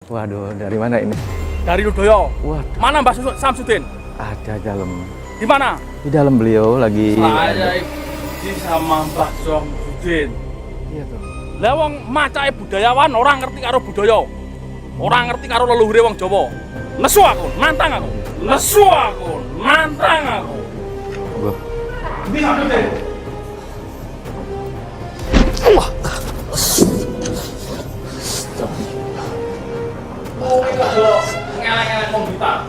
Waduh, dari mana ini? Dari Ludoyo. Waduh, Mana Mbak Samsudin? ada dalam. Di mana? Di dalam beliau lagi. Saya di sama Mbak Samsudin. Iya tuh. Lah wong macae budayawan orang ngerti karo budaya. Orang ngerti karo leluhure wong Jawa. Nesu aku, nantang aku. Nesu aku, nantang aku. Wah. Di Samsudin. Oh, ini kok ngeleng-ngeleng wong Blitar.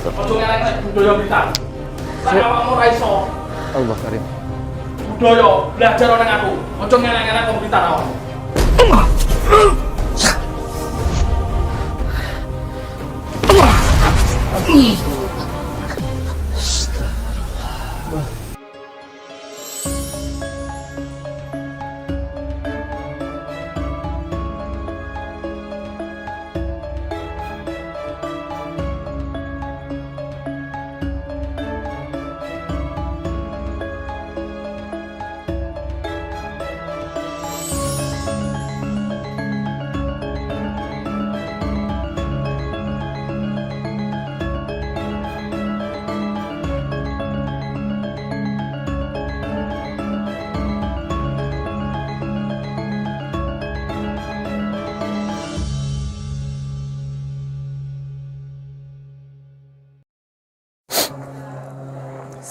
Ojo ngeleng-ngeleng budaya Blitar. Lah awakmu ra iso. Allah karim. Budaya belajar nang aku. Ojo ngeleng-ngeleng wong Blitar awakmu.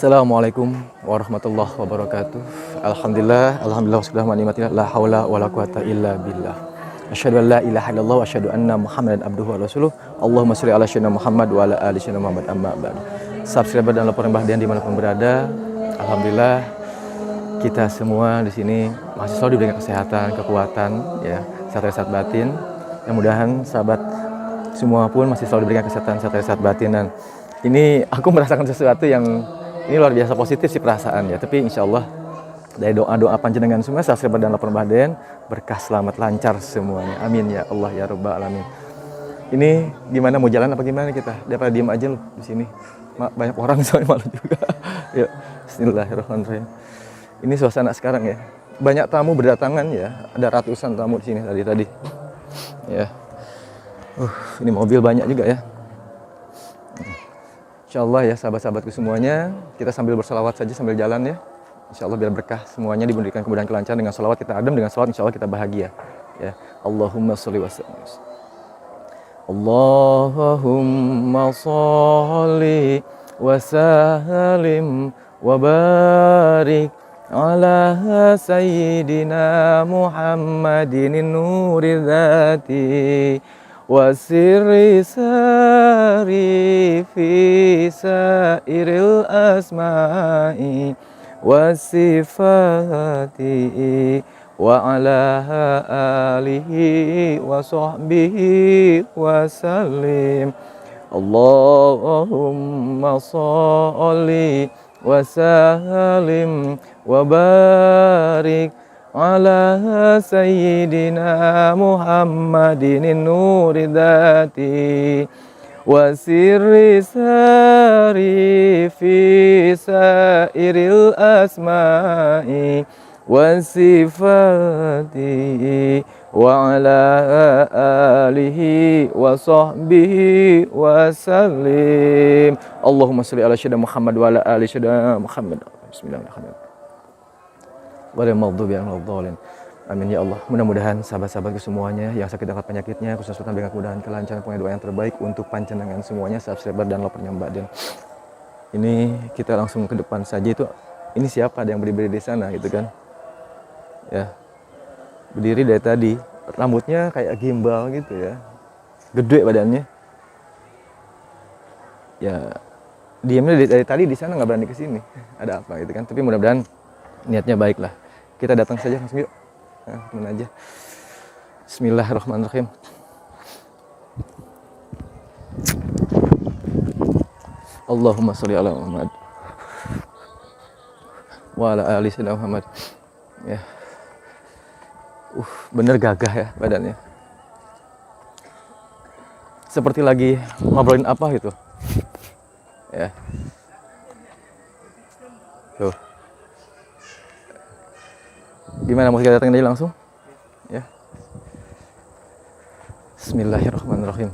Assalamualaikum warahmatullahi wabarakatuh. Alhamdulillah wassalatu wassalamu la haula wala quwata illa billah. Asyhadu an la ilaha illallah wa asyhadu anna Muhammadan abduhu wa rasuluh. Allahumma shalli ala sayyidina Muhammad wa ala ali sayyidina Muhammad amma ba'du. Subscriber dan laporan Mbah Dian dimanapun berada. Alhamdulillah kita semua di sini masih selalu diberikan kesehatan, kekuatan, ya, sehat batin. Mudah-mudahan sahabat semua pun masih selalu diberikan kesehatan, sehat batin. Dan ini aku merasakan sesuatu yang ini luar biasa positif sih perasaan ya. Tapi insya Allah dari doa-doa panjenengan semua, subscriber dan laporan Mbah Dian, berkah, selamat, lancar semuanya. Amin ya Allah ya Rabbal alamin. Ini gimana, mau jalan apa gimana kita? Daripada diem aja loh di sini. Banyak orang soalnya, malu juga. Yuk, bismillahirrahmanirrahim. Ini suasana sekarang ya. Banyak tamu berdatangan ya. Ada ratusan tamu di sini tadi. Ya. Ini mobil banyak juga ya. Insya Allah ya sahabat-sahabatku semuanya, kita sambil bersalawat saja sambil jalan ya. Insya Allah biar berkah semuanya, diberikan kemudahan kelancaran. Dengan salawat kita adem, dengan salawat insya Allah kita bahagia ya. Allahumma sholli wa sallim. Allahumma sholli wa sallim wa barik ala sayyidina Muhammadin nuri dzati wa sirri sari fi sairil asma'i wa sifati wa ala alihi wa sahbihi wa sallim. Allahumma sholli wa sallim wa barik ala sayyidina Muhammadin nuri dzati wa sirri sari fi sairil asma'i wa sifati wa ala alihi wa sahbihi wa sallim. Allahumma sholli ala sayyidina Muhammad wa ala ali sayyidina Muhammad. Bismillahirrahmanirrahim. Amin ya Allah. Mudah-mudahan sahabat-sahabatku semuanya yang sakit angkat penyakitnya, khususnya dengan kemudahan kelancaran, doa yang terbaik untuk panjenengan semuanya, subscriber dan laporan Mbah Dian. Ini kita langsung ke depan saja. Itu ini siapa, ada yang berdiri di sana gitu kan ya, berdiri dari tadi, rambutnya kayak gimbal gitu ya, gede badannya ya. Diamnya dari tadi di sana, nggak berani ke sini, ada apa gitu kan. Tapi mudah-mudahan niatnya baik lah. Kita datang saja langsung yuk. Nah, teman aja. Bismillahirrahmanirrahim. Allahumma sholli ala Muhammad wa ala ali sayyidina Muhammad. Ya. Bener gagah ya badannya. Seperti lagi ngobrolin apa gitu. Ya. Tuh. Gimana, mau kita datangin aja langsung? Ya. Bismillahirrahmanirrahim.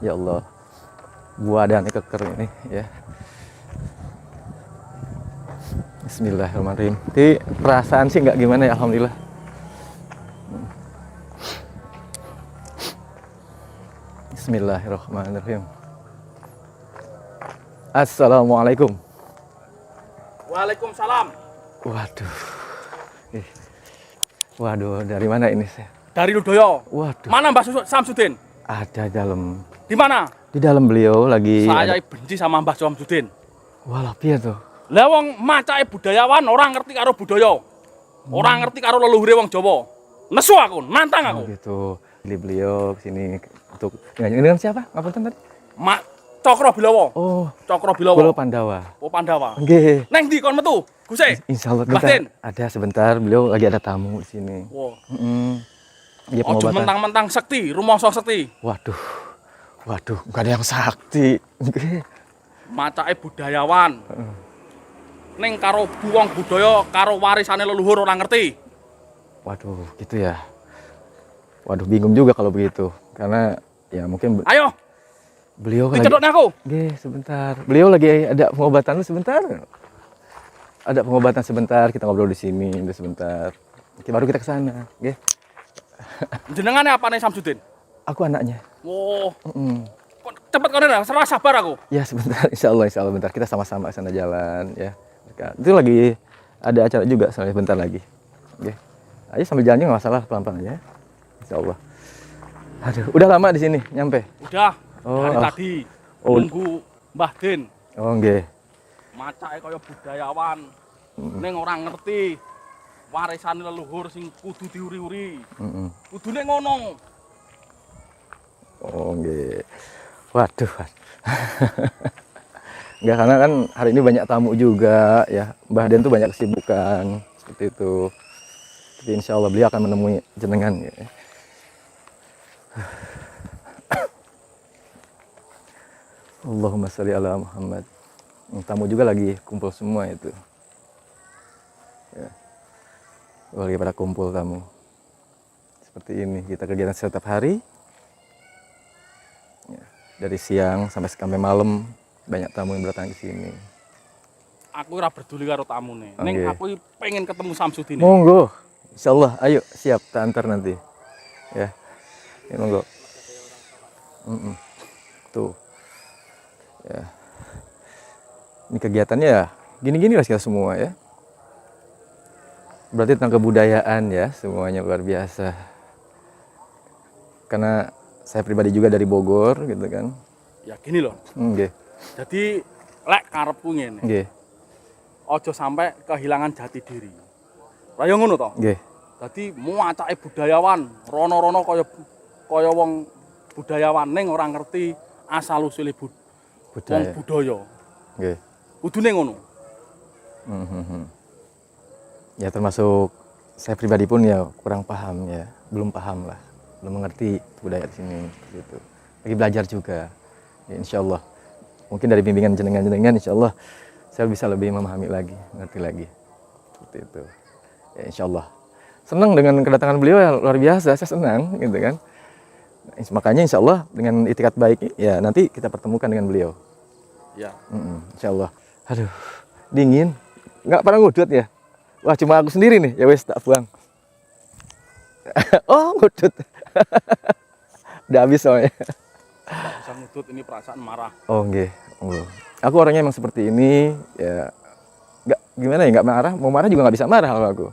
Ya Allah, buah dan keker ini ya. Bismillahirrahmanirrahim. Jadi perasaan sih nggak gimana ya, alhamdulillah. Bismillahirrahmanirrahim. Assalamualaikum. Waalaikumsalam. Waduh. Waduh, dari mana ini saya? Dari Ludoyo. Waduh. Mana Mbah Samsudin? Ada dalam. Di mana? Di dalam beliau lagi. Saya ada... benci sama Mbah Samsudin. Walah, piye tuh? Lah wong macake budayawan orang ngerti karo budaya. Orang ngerti karo leluhure wong Jawa. Nesu aku, nantang aku. Oh, gitu. Pilih beliau sini untuk nyanyi dengan siapa? Ngapunten tadi? Cokro Bilawa. Oh, Cokro Bilawa. Kulo Pandawa. Oh, Pandawa. Nggih. Neng ndi kon metu? Guse. Insyaallah Batin. ada sebentar, beliau lagi ada tamu di sini. Wow. Dia Ojo pengobatan. mentang-mentang sekti, rumangsa sekti. Waduh. Waduh, bukan yang sakti. Macake budayawan. Ning karo buwong budaya, karo warisane leluhur ora ngerti. Waduh, gitu ya. Waduh, bingung juga kalau begitu. Karena ya mungkin Ayo, beliau lagi. dicedokne aku. Nggih, sebentar. Beliau lagi ada pengobatan lu sebentar. Ada pengobatan sebentar, kita ngobrol di sini dulu sebentar. Oke, baru kita ke sana, nggih. Jenengane apane Samsudin? Aku anaknya. Wow. Kok cepet kok ora sabar aku. Ya, sebentar. Insyaallah bentar. Kita sama-sama ke sana jalan ya. Itu lagi ada acara juga soalnya bentar lagi. Oke. Ayo sambil jalannya nggak masalah, pelan-pelan aja. Insyaallah. Aduh, udah lama di sini nyampe. Udah. Oh, Dari tadi nunggu Mbah Din. Oh, nggih. Macake kaya budayawan. Ning ora ngerti warisane leluhur sing kudu diuri-uri. Kudune ngono. Oh, nggih. Waduh. Enggak, karena kan hari ini banyak tamu juga ya. Mbah Den tuh banyak kesibukan seperti itu. Tapi insya Allah beliau akan menemui jenengan ya. Allahumma sholli ala Muhammad. Tamu juga lagi kumpul semua itu. Ya. Lagi pada kumpul tamu. Seperti ini kita kegiatan setiap hari. Ya. Dari siang sampai malam banyak tamu yang datang ke sini. Aku ora peduli karo tamune. Okay. Ning aku pengen ketemu Samsudin. Monggo. Insyaallah, ayo siap tak antar nanti. Ya. Ya monggo. Tuh. Ya. Ini kegiatannya ya gini-gini lah kita semua ya. Berarti tentang kebudayaan ya, semuanya luar biasa. Karena saya pribadi juga dari Bogor gitu kan. Ya gini loh. Nggih. Jadi lek karepku ngene. Nggih. Aja sampai kehilangan jati diri. Lah yo ngono to. Nggih. Dadi muacake budayawan, rono-rono kaya wong budayawan ning ora ngerti asal usule wong budaya. Nggih. Kudune ngono. Ya termasuk saya pribadi pun ya kurang paham ya, belum paham lah, belum mengerti budaya di sini gitu. Lagi belajar juga. Ya, insyaallah. Mungkin dari bimbingan jenengan insyaallah saya bisa lebih memahami lagi, mengerti lagi. Seperti itu. Ya insyaallah. Senang dengan kedatangan beliau ya, luar biasa, saya senang gitu kan. Makanya insyaallah dengan itikat baik ya nanti kita pertemukan dengan beliau. Ya. Insyaallah. Aduh, dingin. Nggak pernah ngudut ya? Wah, cuma aku sendiri nih. Ya wes, tak buang. Oh, ngudut. Udah habis soalnya. Nggak bisa ngudut, ini perasaan marah. Oh, nggih. Oh. Aku orangnya emang seperti ini. Ya, nggak gimana ya, nggak marah. Mau marah juga nggak bisa marah kalau aku.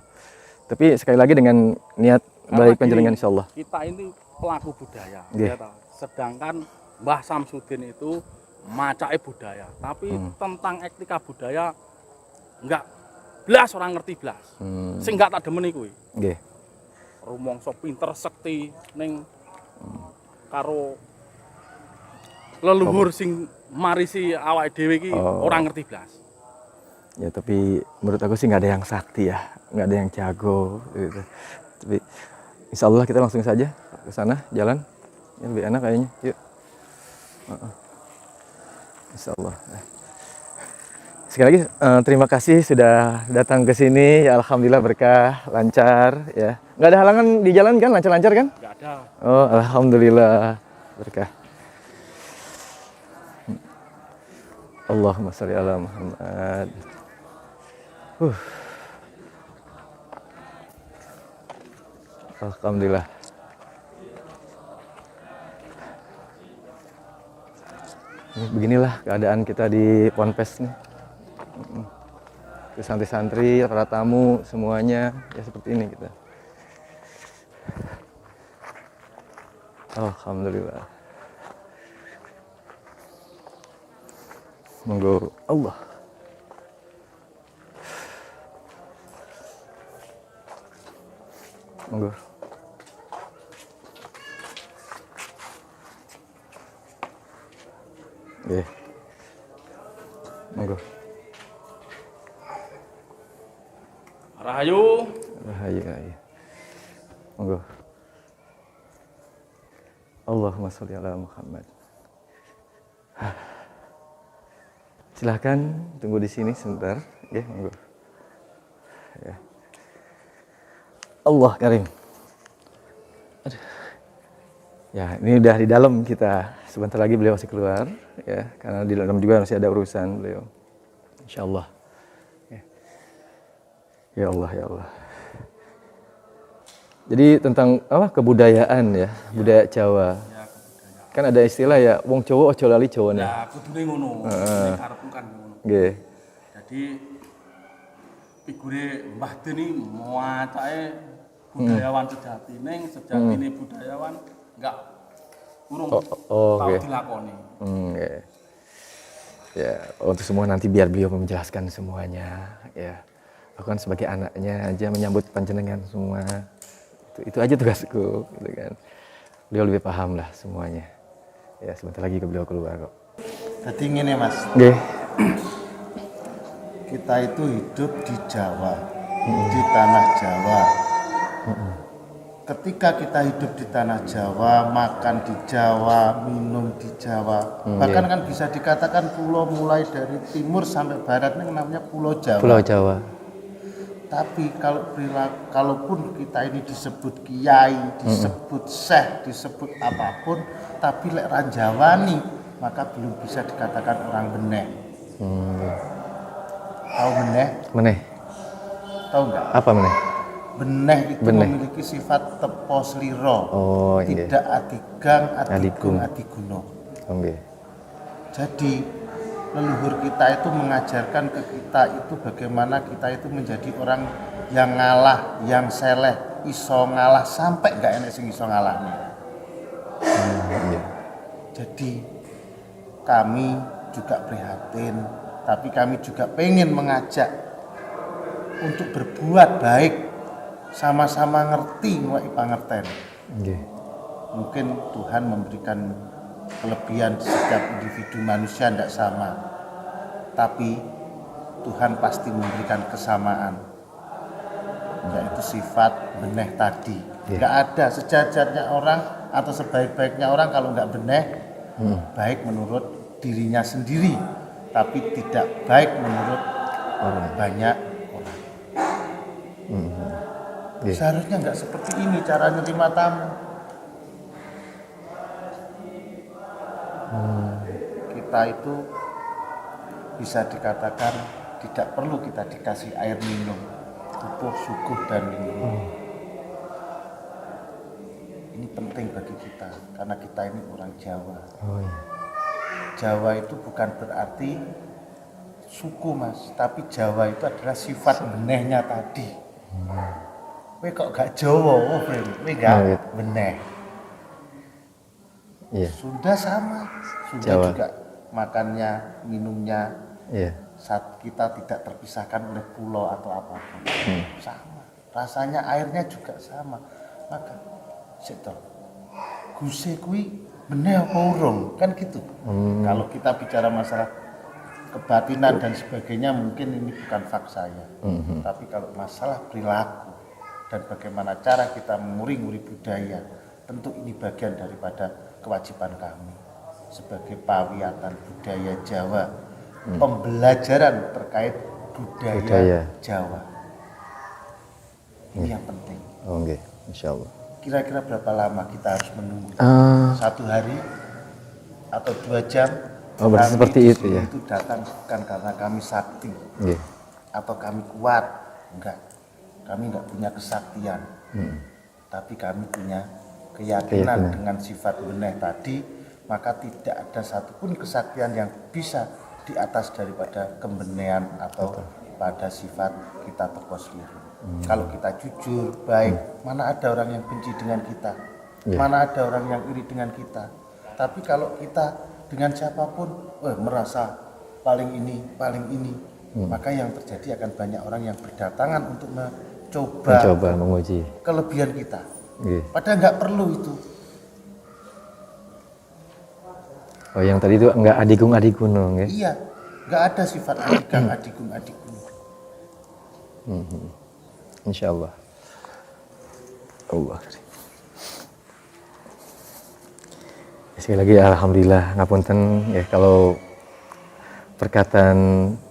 Tapi sekali lagi dengan niat baik panjenengan insyaallah. Kita ini pelaku budaya. Yeah. Ya, sedangkan Mbah Samsudin itu macake budaya. Tapi tentang etika budaya enggak blas orang ngerti blas. Sing enggak tak demen kuwi. Nggih. Rumangsa pinter sekti ning karo leluhur sing marisi awake dhewe iki ora ngerti blas. Ya tapi menurut aku sih nggak ada yang sakti ya, nggak ada yang jago gitu. Tapi insya Allah kita langsung saja ke sana jalan, ya, lebih enak kayaknya. Yuk. Insya Allah. Sekali lagi terima kasih sudah datang ke sini. Ya, alhamdulillah berkah, lancar ya. Nggak ada halangan di jalan kan? Lancar-lancar kan? Nggak ada. Oh, alhamdulillah. Berkah. Allahumma sholli ala Muhammad. Alhamdulillah. Beginilah keadaan kita di Ponpes nih. Santri-santri, para tamu, semuanya ya seperti ini kita. Alhamdulillah. Monggo Allah. Monggo. Nggih. Monggo. Rahayu. Rahayu. Monggo. Allahumma sholli ala Muhammad. Silahkan tunggu di sini sebentar, ya, monggo. Ya. Allah karim. Aduh. Ya, ini udah di dalam kita. Sebentar lagi beliau masih keluar, ya, karena di dalam juga masih ada urusan beliau. Insyaallah. Ya. Ya Allah, ya Allah. Jadi tentang apa kebudayaan ya, budaya Jawa. Ya, kebudayaan. Kan ada istilah ya, wong Jawa aja lali Jawane. Ya, kudune ngono. Nek karepku kan ngono. Nggih. Jadi figure Mbah Deni muacake budayawan sejati ning sejatine budayawan enggak urung tau oke. dilakoni. Nggih. Ya, untuk semua nanti biar beliau menjelaskan semuanya, ya. Aku kan sebagai anaknya aja menyambut panjenengan semua. Itu aja tugasku, gitu kan. Beliau lebih paham lah semuanya. Ya, sebentar lagi beliau keluar kok. Jadi gini Mas, Nggih. kita itu hidup di Jawa, di tanah Jawa. Ketika kita hidup di tanah Jawa, makan di Jawa, minum di Jawa, bahkan kan bisa dikatakan pulau mulai dari timur sampai barat ini namanya Pulau Jawa. Pulau Jawa. Tapi kalau kalaupun kita ini disebut kiai, disebut syekh, disebut apapun, tapi lek ranjawani, maka belum bisa dikatakan orang beneh. Tahu beneh? Meneh. Tahu nggak? Apa meneh? Beneh itu Beneh. memiliki sifat tepo sliro, Oh, iya. tidak adigang, adigung, Adigung. adiguno. Oh, nggih. Jadi leluhur kita itu mengajarkan ke kita itu bagaimana kita itu menjadi orang yang ngalah, yang seleh, iso ngalah sampai nggak enak sing iso ngalahnya. Iya. Jadi kami juga prihatin, tapi kami juga pengen mengajak untuk berbuat baik, sama-sama ngerti ngewek pangerten. Nggih. Mungkin Tuhan memberikan kelebihan di setiap individu manusia tidak sama, tapi Tuhan pasti memberikan kesamaan, yaitu sifat beneh tadi. Nggak ada sejajarnya orang atau sebaik-baiknya orang kalau nggak beneh, baik menurut dirinya sendiri, tapi tidak baik menurut banyak orang. Seharusnya nggak seperti ini cara nerima tamu. Kita itu bisa dikatakan tidak perlu kita dikasih air minum, pupuk, suguh, dan minum. Ini penting bagi kita karena kita ini orang Jawa. Oh, iya. Jawa itu bukan berarti suku Mas, tapi Jawa itu adalah sifat benehnya tadi. Kowe kok gak Jawa, oh kowe gak beneh. Iya. Sunda sama, Sunda Jawa. juga makannya, minumnya, Iya. saat kita tidak terpisahkan oleh pulau atau apapun. Sama, rasanya airnya juga sama. Maka seto guse kui beneh apa urung kan gitu. Kalau kita bicara masalah kebatinan dan sebagainya mungkin ini bukan fak saya. Tapi kalau masalah perilaku dan bagaimana cara kita menguri-nguri budaya, tentu ini bagian daripada kewajiban kami sebagai pawiatan budaya Jawa, pembelajaran terkait budaya Jawa. Ini yang penting. Oh, nggih, insyaallah. Kira-kira berapa lama kita harus menunggu? Ah, 1 hari atau 2 jam? Oh, berarti Kami seperti di itu sini ya? itu datang bukan karena kami sakti nggih. atau kami kuat, enggak. Kami enggak punya kesaktian, tapi kami punya keyakinan dengan sifat benih tadi, maka tidak ada satupun kesaktian yang bisa di atas daripada kembenehan atau pada sifat kita teko sendiri. Kalau kita jujur, baik, mana ada orang yang benci dengan kita, mana ada orang yang iri dengan kita. Tapi kalau kita dengan siapapun merasa paling ini, maka yang terjadi akan banyak orang yang berdatangan untuk mencoba menguji. kelebihan kita. Nggih. Padahal nggak perlu itu. Oh, yang tadi itu enggak adigung-adigun no, nggih. Iya, nggak ada sifat adigang, adigung. Insyaallah. Allah. Sekali lagi alhamdulillah ngapunten ya kalau perkataan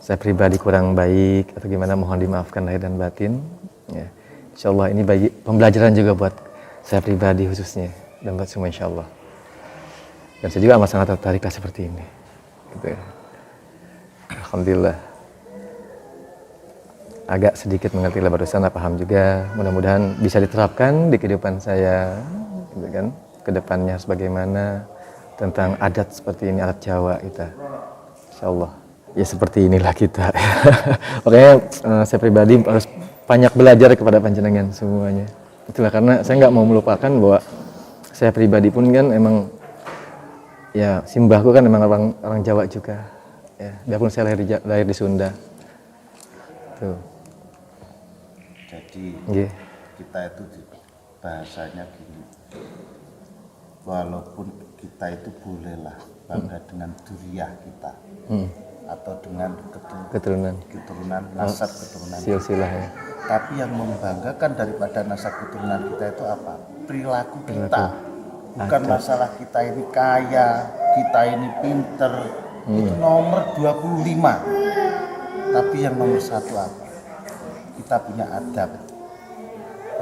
saya pribadi kurang baik atau gimana mohon dimaafkan lahir dan batin ya. Insyaallah ini bagi pembelajaran juga buat saya pribadi khususnya dan buat semua insyaallah. Dan saya juga amat sangat tertarik seperti ini. Gitu ya. Alhamdulillah. Agak sedikit mengerti lah barusan, paham juga. Mudah-mudahan bisa diterapkan di kehidupan saya, gitu kan. Kedepannya harus bagaimana tentang adat seperti ini, adat Jawa kita. Insyaallah. Ya seperti inilah kita. Makanya saya pribadi harus banyak belajar kepada panjenengan semuanya. Itulah karena saya nggak mau melupakan bahwa saya pribadi pun kan emang ya simbahku kan emang orang Jawa juga. Ya, biarpun saya lahir di Sunda. Tuh. Jadi kita itu bahasanya gini, walaupun kita itu bolehlah bangga dengan duriyah kita atau dengan keturunan nasab keturunan silsilah ya. Tapi yang membanggakan daripada nasab keturunan kita itu apa? Perilaku kita. Bukan masalah kita ini kaya, kita ini pinter, itu nomor 25. Tapi yang nomor 1 apa? Kita punya adab.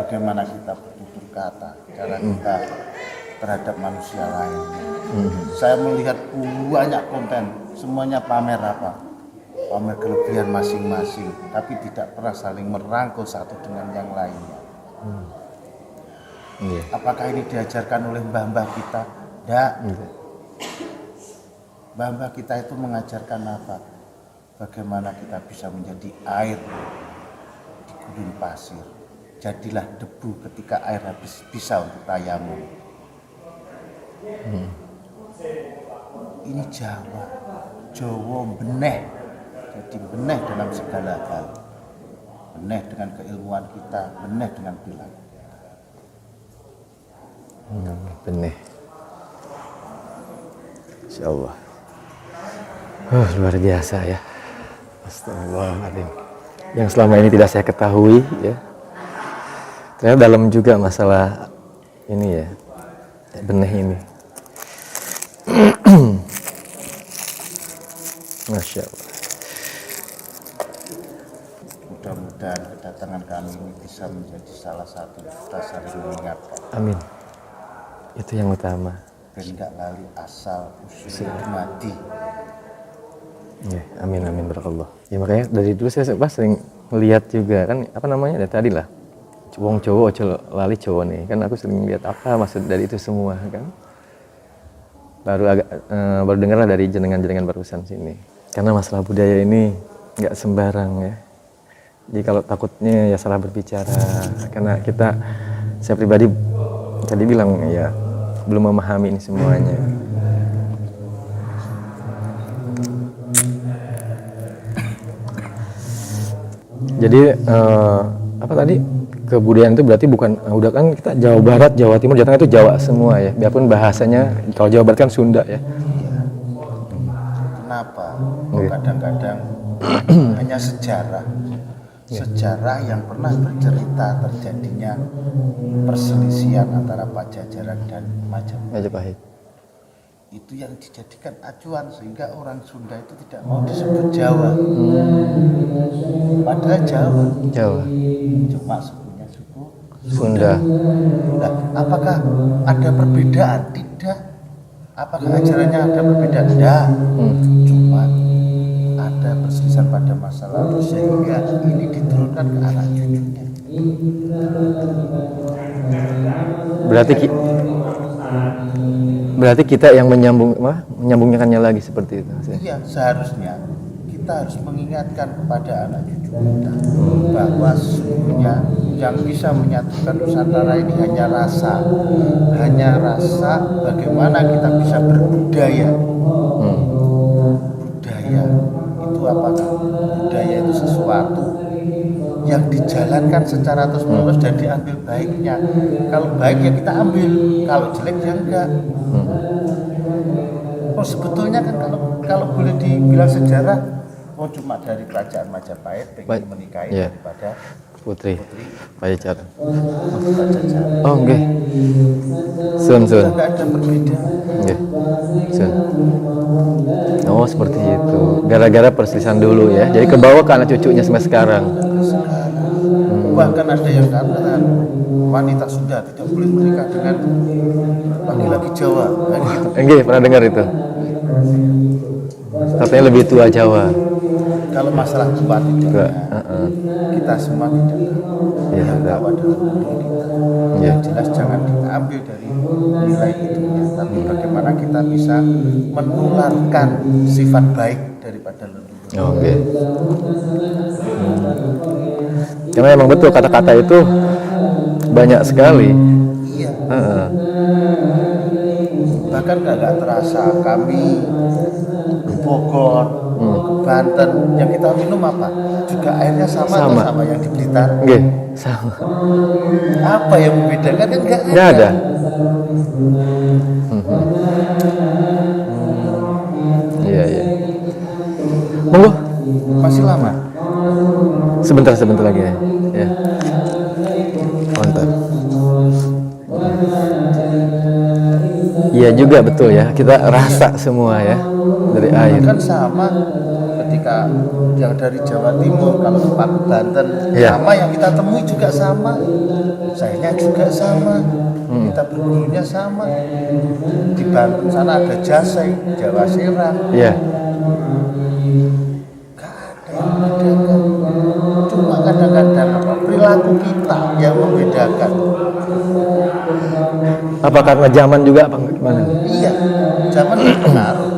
Bagaimana kita bertutur kata, cara kita terhadap manusia lain. Saya melihat banyak konten, semuanya pamer apa? Pamer kelebihan masing-masing, tapi tidak pernah saling merangkul satu dengan yang lainnya. Apakah ini diajarkan oleh mbah-mbah kita? Tidak. Mbah-mbah kita itu mengajarkan apa? Bagaimana kita bisa menjadi air di gurun pasir. Jadilah debu ketika air habis bisa untuk tayamum. Ini Jawa beneh. Jadi beneh dalam segala hal. Beneh dengan keilmuan kita, beneh dengan perilaku. Beneh. Insyaallah. Luar biasa ya. Astagfirullahaladzim. Yang selama ini tidak saya ketahui ya. Ternyata dalam juga masalah ini ya. Beneh ini. Masya Allah. Mudah-mudahan kedatangan kami ini bisa menjadi salah satu kita saling mengingatkan. Amin. Itu yang utama. Dan enggak lali asal usul mati. Ya, amin barakallah. Ya makanya dari dulu saya sering melihat juga kan apa namanya dari tadi lah. Wong cowok lali cowok nih kan aku sering lihat apa maksud dari itu semua kan. Baru dengarlah dari jenengan barusan sini. Karena masalah budaya ini nggak sembarang ya. Jadi kalau takutnya ya salah berbicara karena saya pribadi tadi bilang ya belum memahami ini semuanya. Jadi apa tadi kebudayaan itu berarti bukan udah kan kita Jawa Barat, Jawa Timur, Jawa Tengah itu Jawa semua ya. Biarpun bahasanya kalau Jawa Barat kan Sunda ya. Kenapa? Kadang-kadang hanya sejarah yang pernah bercerita terjadinya perselisihan antara Pajajaran dan Majapahit. Itu yang dijadikan acuan sehingga orang Sunda itu tidak mau disebut Jawa. Padahal Jawa. Cuma sukunya suku Sunda. Nah, apakah ada perbedaan? Tidak. Apakah ajarannya ada perbedaan? Tidak. Cuma ada perselisihan pada masa lalu sehingga ini diturunkan ke anak cucunya. Berarti kita yang menyambungkannya lagi seperti itu. Iya, seharusnya kita harus mengingatkan kepada anak cucu kita bahwa sesungguhnya yang bisa menyatukan Nusantara ini hanya rasa bagaimana kita bisa berbudaya. Budaya itu apakah? Budaya itu sesuatu yang dijalankan secara terus-menerus dan diambil baiknya. Kalau baik ya kita ambil, kalau jelek ya enggak. Oh sebetulnya kan kalau boleh dibilang sejarah, cuma dari kerajaan Majapahit pengen menikahi daripada Putri Pajajaran. Pajajaran. Oh nggih. Sun. Enggak ada perbedaan. Nggih. Sun. Oh seperti itu. Gara-gara perselisihan dulu ya. Jadi kebawa ke anak cucunya sampai sekarang. Bahkan ada yang katakan wanita Sunda tidak boleh menikah dengan laki-laki Jawa. Nah, gitu. Nggih, pernah dengar itu. Katanya lebih tua Jawa. Kalau masalah tua tidak, kita semua tidak. Yang tahu adalah diri kita. Yang jelas jangan kita ambil dari nilai hidupnya, tapi bagaimana kita bisa menularkan sifat baik daripada leluhur. Oke. Karena memang betul kata-kata itu banyak sekali. Iya. Bahkan nggak terasa kami ke Bogor, ke Banten, yang kita minum apa? Juga airnya sama yang di Blitar. Nggih, sama. Apa yang membedakan? Kan nggak ada. Iya. Monggo. Masih lama. Sebentar lagi ya. Ya. Mantap. Iya juga betul ya. Kita rasa semua ya dari air. Kan sama ketika yang dari Jawa Timur kalau ke Banten sama yang kita temui juga sama. Sayanya juga sama. Kita bergurunya sama. Di Banten sana ada Jasai, Jawa Serang. Iya. Cuma kadang-kadang perilaku kita yang membedakan. Apa karena zaman juga apa gimana? Iya, zaman berpengaruh.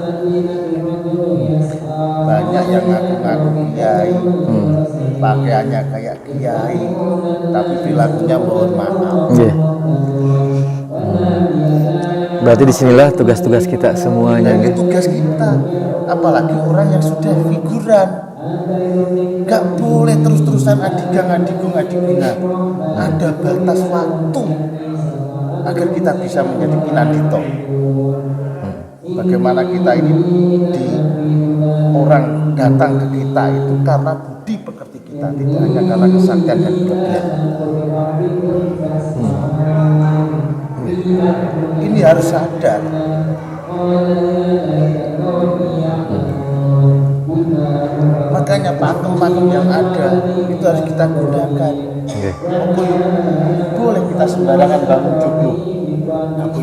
Banyak yang ngaku-ngaku kiai, pakaiannya kayak kiai, tapi perilakunya mohon maaf. Iya. Berarti disinilah tugas-tugas kita semuanya. Dan itu tugas kita, apalagi orang yang sudah figuran. Gak boleh terus-terusan adigungan. Ada batas waktu agar kita bisa menjadi pinandito. Bagaimana kita ini orang datang ke kita itu karena budi pekerti kita, tidak hanya karena kesaktian dan kelebihan. Ini harus sadar. Makanya pakem-pakem yang ada itu harus kita gunakan. Boleh kita sembarangan bangun joglo?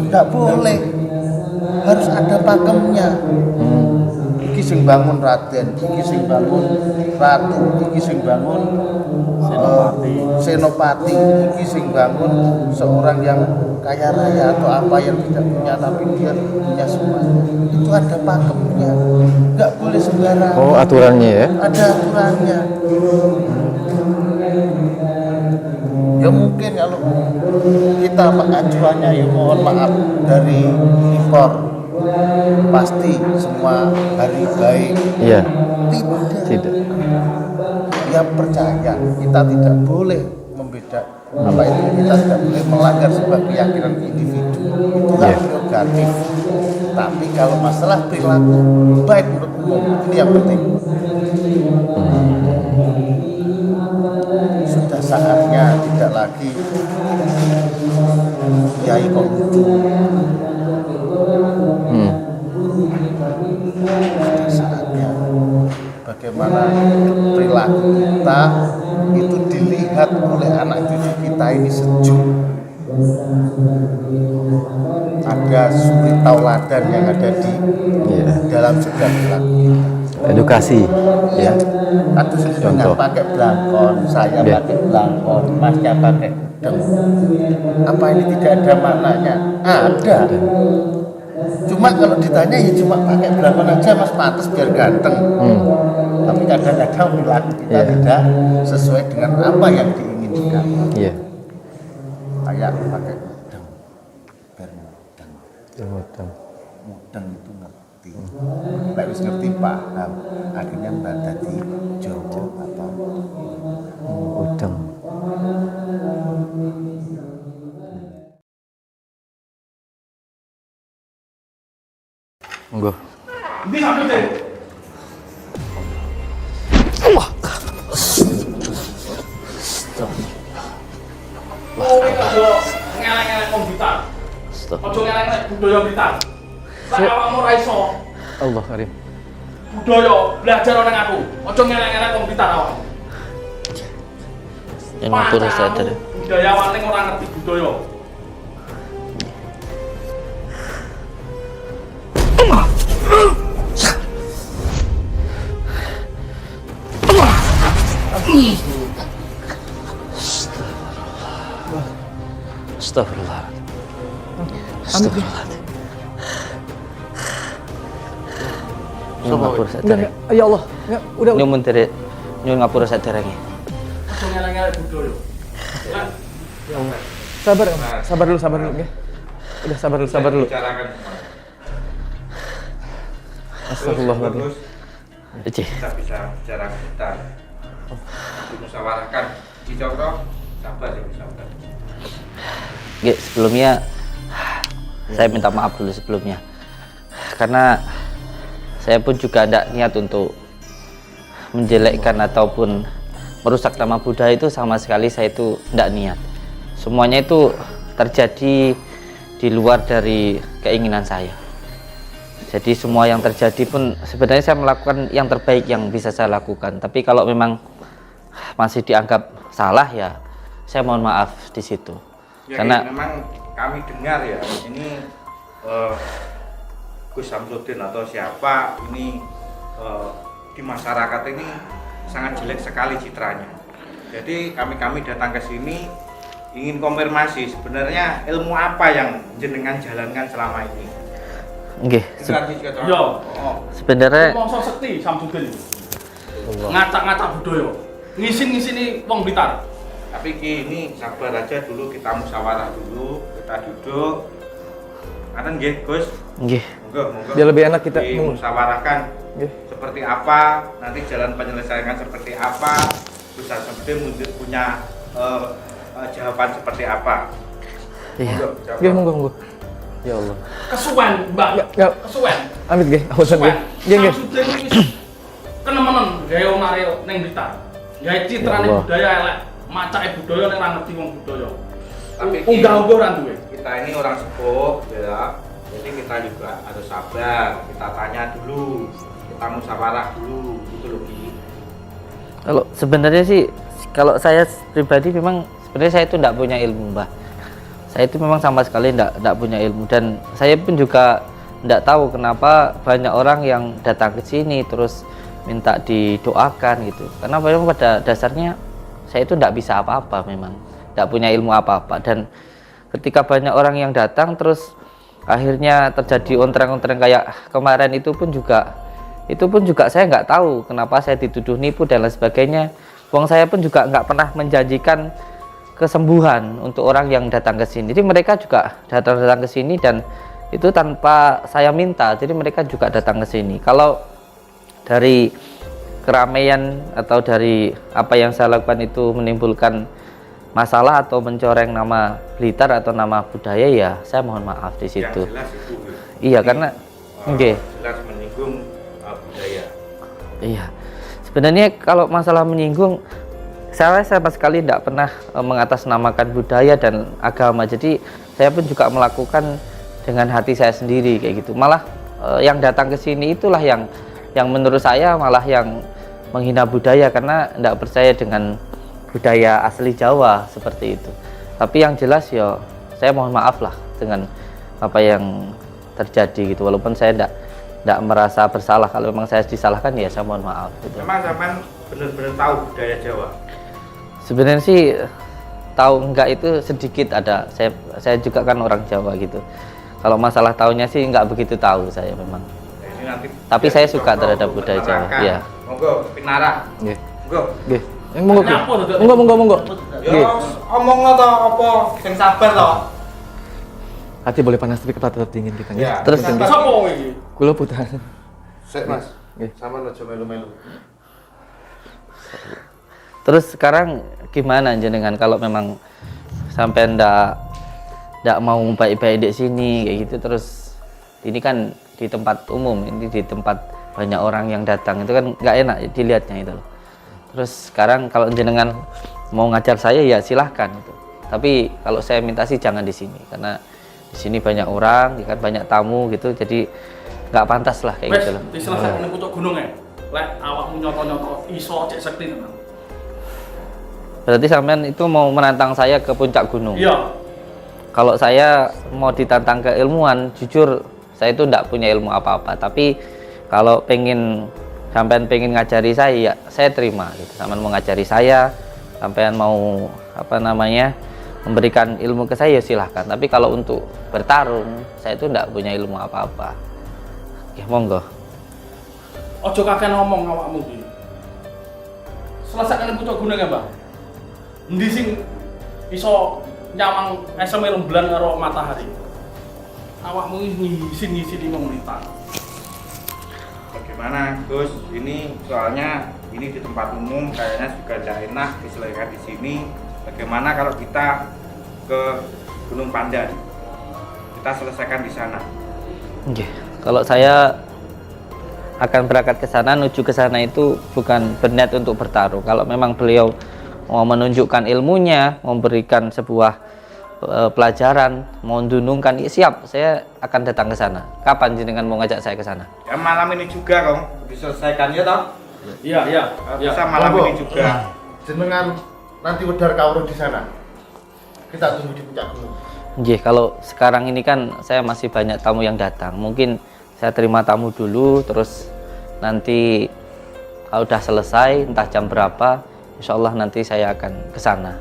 Nggak boleh. Harus ada pakemnya. Iki sing bangun Raden, iki sing bangun Ratu, iki sing bangun Senopati, iki sing bangun seorang yang kaya raya atau apa yang tidak punya tapi dia punya semuanya. Itu ada pakemnya. Nggak boleh sembarangan. Oh, aturannya ya? Ada aturannya. Ya mungkin kalau kita acuannya ya mohon maaf dari impor pasti semua hari baik. Iya. Tidak. Ya percaya kita tidak boleh membeda apa itu, kita tidak boleh melanggar sebuah keyakinan individu. Itu hak prerogatif. Tapi kalau masalah perilaku baik menurut umum ini yang penting. Sudah saatnya tidak lagi kiai kok lucu. Sudah saatnya bagaimana perilaku kita itu dilihat oleh anak cucu kita ini sejuk. Ada suri tauladan yang ada di dalam setiap perilaku kita. Edukasi, ya. Atau sesuatu pakai belangkon, saya pakai belangkon, masnya pakai udeng. Apa ini tidak ada maknanya? Ada. Cuma kalau ditanya ya cuma pakai belangkon aja mas, pantas biar ganteng. Tapi kadang-kadang perilaku kita tidak sesuai dengan apa yang diinginkan. Iya. Kayak pakai udeng, biar mudeng. Mudeng. Mudeng itu ngerti. Lek wis ngerti paham, akhirnya mbak tadi Jawa atau Udeng. Monggo. Ini sampai deh. Ojo ngeleng-ngeleng wong Blitar. Ojo ngeleng-ngeleng budaya Blitar. Sak awakmu ra iso Allah karim. budaya belajar nang aku. Ojo ngeleng-ngeleng wong Blitar awakmu. Yang ngatur sadar. Budayawan ning ora ngerti budaya. Astagfirullah. Astagfirullah. Nyun ngapura sadar. Ya Allah. Ya, udah. Nyun menteri nyun ngapura sadar lagi. Ojo ngeleng-ngeleng budaya. Ya Allah. Sabar, sabar dulu, ya. Udah sabar dulu. Astagfirullahaladzim. Eci. Kita bisa bicara kita dimusyawarahkan dicokro sabar ya sabar. Oke, sebelumnya saya minta maaf dulu sebelumnya karena saya pun juga tidak niat untuk menjelekkan ataupun merusak nama budaya itu, sama sekali saya itu tidak niat. Semuanya itu terjadi di luar dari keinginan saya. Jadi semua yang terjadi pun sebenarnya saya melakukan yang terbaik yang bisa saya lakukan. Tapi kalau memang masih dianggap salah ya saya mohon maaf di situ. Ya, karena memang kami dengar ya ini Gus Samsudin atau siapa ini di masyarakat ini sangat jelek sekali citranya. Jadi kami datang ke sini ingin konfirmasi sebenarnya ilmu apa yang jenengan jalankan selama ini. Oke. Yo. Sebenarnya Mongso sekti Samsudin. Ngacak-ngacak budaya. Ngisin-ngisini wong Blitar. Tapi ini sabar aja dulu, kita musyawarah dulu, kita duduk. Aten nggih, Gus. nggih. Monggo. Biar lebih enak kita musyawarahkan Nggih. seperti apa, nanti jalan penyelesaian seperti apa, Gus Samsudin punya jawaban seperti apa. Iya. Nggih, monggo. Ya Allah. Kesuwen, Mbak. Ya. Kesuwen. Amit nggih, awasan nggih. Nggih, nggih. Samsudin iki kenemenan gawe wong arek ning Blitar. Gawe citrane Ya Allah. budaya elek, macake budaya ning ra ngerti wong budaya. Tapi Unggah-unggah ora duwe. kita ini orang sepuh ya, jadi kita juga harus sabar, kita tanya dulu, kita musyawarah dulu, gitu loh Ki. Kalau sebenarnya sih, kalau saya pribadi memang sebenarnya saya itu tidak punya ilmu, Mbah. Saya itu memang sama sekali tidak punya ilmu, dan saya pun juga tidak tahu kenapa banyak orang yang datang ke sini terus minta didoakan gitu. Karena memang pada dasarnya saya itu tidak bisa apa-apa, memang tidak punya ilmu apa-apa. Dan ketika banyak orang yang datang terus akhirnya terjadi ontreng-ontreng kayak kemarin itu pun juga saya nggak tahu kenapa saya dituduh nipu dan lain sebagainya. Wong saya pun juga nggak pernah menjanjikan kesembuhan untuk orang yang datang ke sini. Jadi mereka juga datang ke sini dan itu tanpa saya minta. Jadi mereka juga datang ke sini. Kalau dari keramaian atau dari apa yang saya lakukan itu menimbulkan masalah atau mencoreng nama Blitar atau nama budaya, ya saya mohon maaf di situ. Yang jelas itu. Iya, karena nggih. Jelas menyinggung budaya. Iya. Sebenarnya kalau masalah menyinggung, saya sama sekali tidak pernah mengatasnamakan budaya dan agama. Jadi saya pun juga melakukan dengan hati saya sendiri kayak gitu. Malah yang datang ke sini itulah yang menurut saya malah yang menghina budaya karena tidak percaya dengan budaya asli Jawa seperti itu. Tapi yang jelas ya saya mohon maaf lah dengan apa yang terjadi gitu, walaupun saya tidak merasa bersalah. Kalau memang saya disalahkan ya saya mohon maaf gitu. Memang sampean benar-benar tahu budaya Jawa? Sebenarnya sih tahu enggak itu sedikit ada. Saya juga kan orang Jawa gitu. Kalau masalah tahunya sih enggak begitu tahu saya memang. Nah, ini nanti Tapi saya suka terhadap budaya Jawa. Iya. Monggo pinara. Nggih. Monggo. Nggih. Monggo. Ki. Nyapa, Dok? Monggo. Ya Nggih. omongno to apa sing sabar to. Hati boleh panas tapi kepala tetap dingin kita nggih. Ya. Terus Sapa iki? Kula putan. Sik Mas, Nggih. sama aja melu-melu. Terus sekarang gimana jenengan kalau memang sampai ndak mau baik-baik di sini kayak gitu, terus ini kan di tempat umum, ini di tempat banyak orang yang datang, itu kan nggak enak dilihatnya itu loh. Terus sekarang kalau jenengan mau ngajar saya ya silahkan itu, tapi kalau saya minta sih jangan di sini karena di sini banyak orang, ya kan banyak tamu gitu, jadi nggak pantas lah kayak Wes, gitu loh. diselesaikan pucuk gunung e. Lek awakmu nyoto-nyoto iso cek sekti tenan. Berarti sampean itu mau menantang saya ke puncak gunung. Iya. Kalau saya mau ditantang keilmuan, jujur saya itu tidak punya ilmu apa-apa. Tapi kalau sampean pengen ngajari saya, ya saya terima. Gitu. Sampean mau ngajari saya, sampean mau memberikan ilmu ke saya, ya silahkan. Tapi kalau untuk bertarung, saya itu tidak punya ilmu apa-apa. Ya monggo. Ojo kakek ngomong awakmu iki. Selesaikan pucuk gunung ya, Bang. Endi sing iso nyawang eseme rembulan karo matahari. Awakmu ngisi-ngisi 5 menitan. Bagaimana Gus? Ini soalnya ini di tempat umum kayaknya juga tidak enak diselesaikan di sini. Bagaimana kalau kita ke Gunung Pandan? Kita selesaikan di sana. Oke. Kalau saya akan berangkat ke sana, menuju ke sana itu bukan berniat untuk bertarung. Kalau memang beliau mau menunjukkan ilmunya, memberikan sebuah pelajaran, mau dunungkan, ya siap, saya akan datang ke sana. Kapan jenengan mau ngajak saya ke sana? Ya malam ini juga Kong, diselesaikan ya toh? Iya. Bisa malam Monggo. ini juga. Jenengan nanti wedar kawruh di sana. Kita tunggu di puncak gunung. Nggih, kalau sekarang ini kan saya masih banyak tamu yang datang. Mungkin saya terima tamu dulu, terus nanti kalau udah selesai, entah jam berapa, insya Allah nanti saya akan ke sana.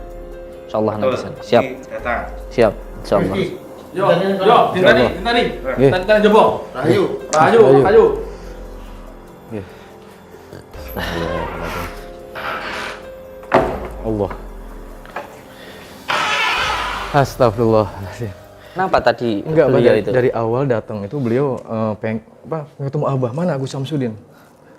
Insya Allah nanti sana. Siap, Ini datang. siap, insya Allah. Rizky, Yo, ditanya kalau- dintani. Nggih. Tani jebok. Rahayu. Ayo. Nggih. Allah. Astagfirullahaladzim. Kenapa tadi Enggak, Bah, beliau dari, itu? dari awal datang itu beliau pengen ketemu Abah, mana Agus Samsudin,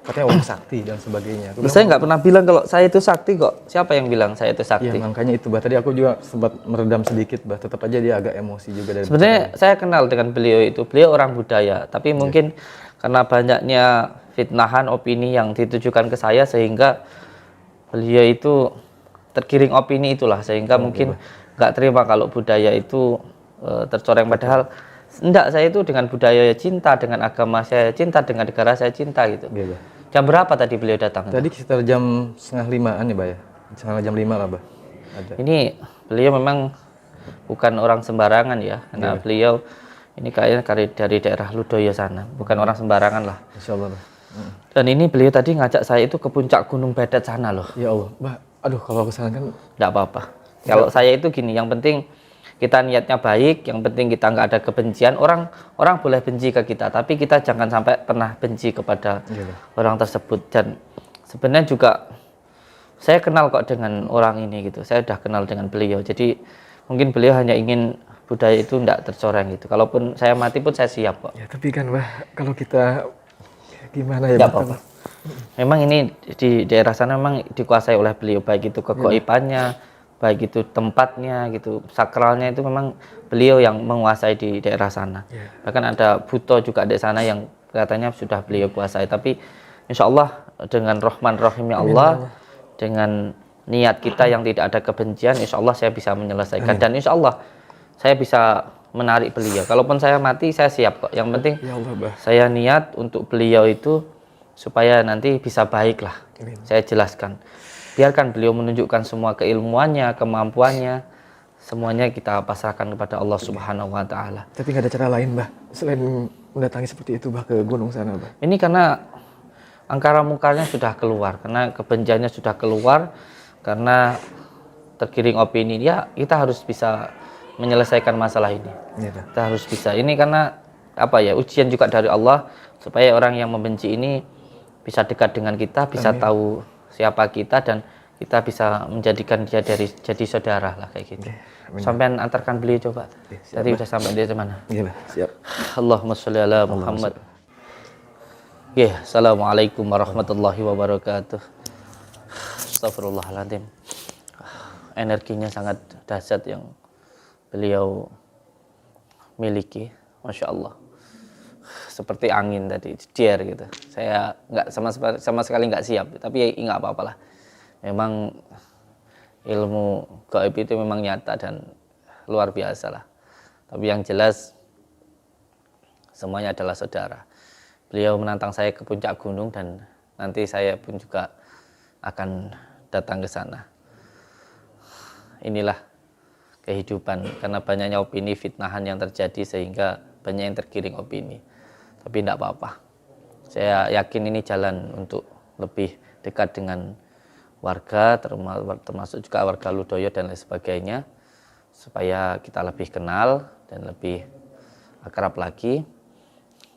katanya orang sakti dan sebagainya. Aku bilang, Saya nggak pernah bilang kalau saya itu sakti kok. Siapa yang bilang saya itu iya sakti? makanya itu Bah, tadi aku juga sempat meredam sedikit Bah, tetap aja dia agak emosi juga dari Sebenarnya saya kenal dengan beliau itu. Beliau orang budaya, tapi mungkin karena banyaknya fitnahan opini yang ditujukan ke saya sehingga beliau itu tergiring opini itulah, sehingga mungkin nggak terima kalau budaya itu tercoreng. Padahal enggak, saya itu dengan budaya cinta, dengan agama saya cinta, dengan negara saya cinta gitu. Iya, Bah. Jam berapa tadi beliau datang? Tadi sekitar jam 4:30-an ya Bah ya, setengah jam 5 lah Bah. Ada. Ini beliau memang bukan orang sembarangan ya, karena beliau ini kayaknya dari daerah Ludoyo sana, bukan orang sembarangan lah. Insya Allah Bah. Dan ini beliau tadi ngajak saya itu ke puncak Gunung Badat sana loh. Ya Allah Bah, aduh kalau aku salah kan Enggak apa-apa. Kalau saya itu gini, yang penting kita niatnya baik, yang penting kita nggak ada kebencian. Orang boleh benci ke kita, tapi kita jangan sampai pernah benci kepada orang tersebut. Dan sebenarnya juga saya kenal kok dengan orang ini gitu. Saya udah kenal dengan beliau. Jadi mungkin beliau hanya ingin budaya itu nggak tercoreng gitu. Kalaupun saya mati pun saya siap kok. ya, tapi kan Bah, kalau kita gimana ya Nggak Bah? apa-apa. Memang ini di daerah sana memang dikuasai oleh beliau, baik itu kegoibannya, baik itu tempatnya gitu, sakralnya itu memang beliau yang menguasai di daerah sana. Bahkan ada Buto juga di sana yang katanya sudah beliau kuasai. Tapi insya Allah dengan Rahman Rahimnya Allah, dengan niat kita yang tidak ada kebencian, insya Allah saya bisa menyelesaikan. Dan insya Allah saya bisa menarik beliau. Kalaupun saya mati, saya siap kok. Yang penting Ya Allah Bah. saya niat untuk beliau itu supaya nanti bisa baik lah. Saya jelaskan. biarkan beliau menunjukkan semua keilmuannya, kemampuannya, semuanya kita pasrahkan kepada Allah Subhanahu wa taala. Tapi nggak ada cara lain, Mbah, selain mendatangi seperti itu, Mbah, ke gunung sana, Mbah. Ini karena angkara mungkarnya sudah keluar, karena kebenciannya sudah keluar, karena tergiring opini, ya kita harus bisa menyelesaikan masalah ini. Iya, Mbah. Kita harus bisa. Ini karena apa ya, ujian juga dari Allah supaya orang yang membenci ini bisa dekat dengan kita, bisa Amin. tahu siapa kita, dan kita bisa menjadikan dia jadi saudara lah kayak gitu. Amin. Sampai antarkan beliau coba. siap, Tadi Mbah. udah sampai dia mana? Iya, Mbah. Siap. Allahumma sholli ala Muhammad. Ya, assalamualaikum warahmatullahi wabarakatuh. Astagfirullahaladzim. Energinya sangat dahsyat yang beliau miliki, masya Allah. Seperti angin tadi, jeder gitu. Saya nggak sama sekali nggak siap, tapi ya nggak apa-apalah. Memang ilmu gaib itu memang nyata dan luar biasa lah. Tapi yang jelas semuanya adalah saudara. Beliau menantang saya ke puncak gunung dan nanti saya pun juga akan datang ke sana. Inilah kehidupan, karena banyaknya opini fitnahan yang terjadi sehingga banyak yang tergiring opini. Tapi tidak apa-apa. Saya yakin ini jalan untuk lebih dekat dengan warga, termasuk juga warga Ludoyo dan lain sebagainya, supaya kita lebih kenal dan lebih akrab lagi.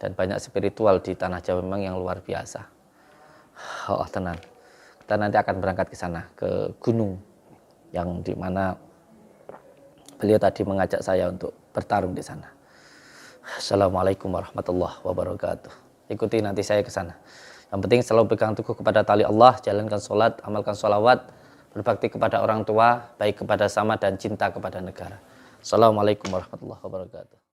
Dan banyak spiritual di tanah Jawa memang yang luar biasa. Oh, tenang. Kita nanti akan berangkat ke sana, ke gunung yang dimana beliau tadi mengajak saya untuk bertarung di sana. Assalamualaikum warahmatullahi wabarakatuh. Ikuti nanti saya ke sana. Yang penting selalu pegang teguh kepada tali Allah, jalankan sholat, amalkan sholawat, berbakti kepada orang tua, baik kepada sama dan cinta kepada negara. Assalamualaikum warahmatullahi wabarakatuh.